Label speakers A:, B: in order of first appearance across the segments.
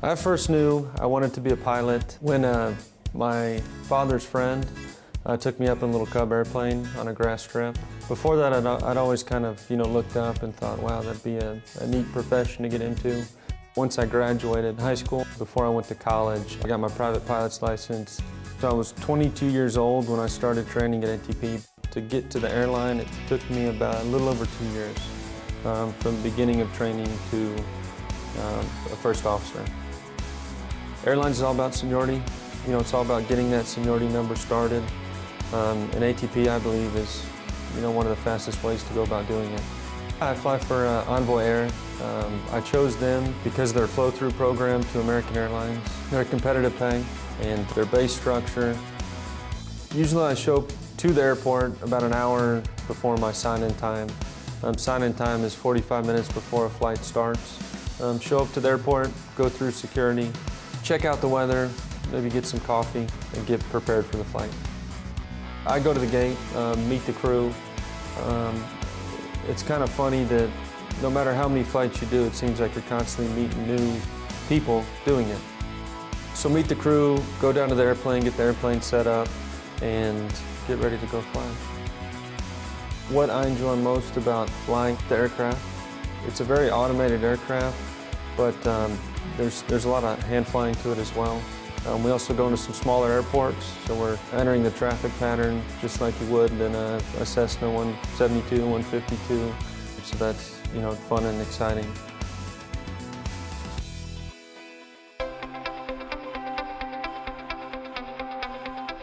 A: I first knew I wanted to be a pilot when my father's friend took me up in a little Cub airplane on a grass strip. Before that, I'd always kind of, looked up and thought, wow, that'd be a neat profession to get into. Once I graduated high school, before I went to college, I got my private pilot's license. So I was 22 years old when I started training at ATP. To get to the airline, it took me about a little over 2 years, from the beginning of training to a first officer. Airlines is all about seniority. It's all about getting that seniority number started. And ATP, I believe, is one of the fastest ways to go about doing it. I fly for Envoy Air. I chose them because of their flow-through program to American Airlines, their competitive pay, and their base structure. Usually I show up to the airport about an hour before my sign-in time. Sign-in time is 45 minutes before a flight starts. Show up to the airport, go through security, check out the weather, maybe get some coffee, and get prepared for the flight. I go to the gate, meet the crew. It's kind of funny that no matter how many flights you do, it seems like you're constantly meeting new people doing it. So meet the crew, go down to the airplane, get the airplane set up, and get ready to go fly. What I enjoy most about flying the aircraft, it's a very automated aircraft, but there's a lot of hand flying to it as well. We also go into some smaller airports, so we're entering the traffic pattern just like you would in a Cessna 172, 152. So that's, fun and exciting.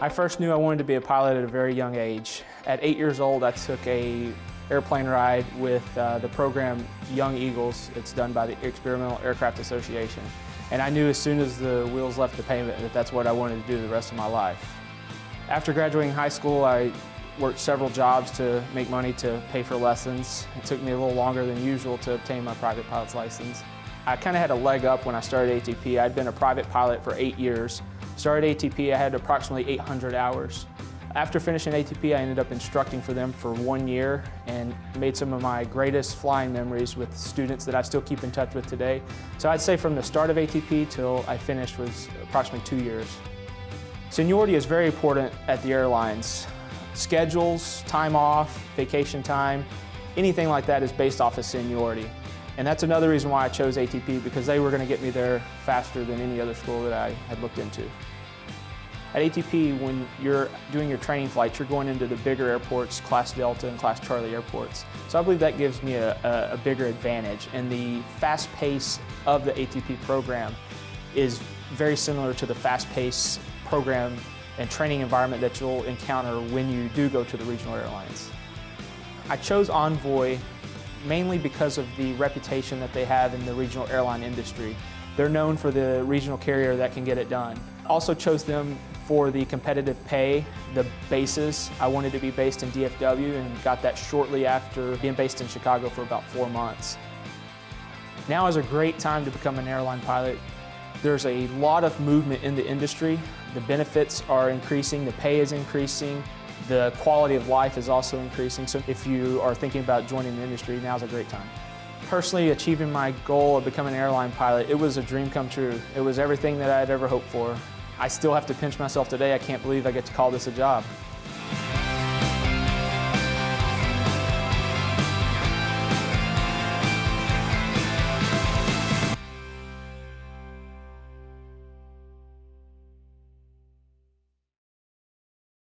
B: I first knew I wanted to be a pilot at a very young age. At 8 years old, I took an airplane ride with the program Young Eagles. It's done by the Experimental Aircraft Association. And I knew as soon as the wheels left the pavement that that's what I wanted to do the rest of my life. After graduating high school, I worked several jobs to make money to pay for lessons. It took me a little longer than usual to obtain my private pilot's license. I kind of had a leg up when I started ATP. I'd been a private pilot for 8 years. Started ATP, I had approximately 800 hours. After finishing ATP, I ended up instructing for them for 1 year and made some of my greatest flying memories with students that I still keep in touch with today. So I'd say from the start of ATP till I finished was approximately 2 years. Seniority is very important at the airlines. Schedules, time off, vacation time, anything like that is based off of seniority. And that's another reason why I chose ATP, because they were going to get me there faster than any other school that I had looked into. At ATP, when you're doing your training flights, you're going into the bigger airports, Class Delta and Class Charlie airports. So I believe that gives me a bigger advantage. And the fast pace of the ATP program is very similar to the fast pace program and training environment that you'll encounter when you do go to the regional airlines. I chose Envoy mainly because of the reputation that they have in the regional airline industry. They're known for the regional carrier that can get it done. Also chose them for the competitive pay, the bases. I wanted to be based in DFW and got that shortly after being based in Chicago for about 4 months. Now is a great time to become an airline pilot. There's a lot of movement in the industry. The benefits are increasing, the pay is increasing, the quality of life is also increasing. So if you are thinking about joining the industry, now's a great time. Personally, achieving my goal of becoming an airline pilot, it was a dream come true. It was everything that I'd ever hoped for. I still have to pinch myself today. I can't believe I get to call this a job.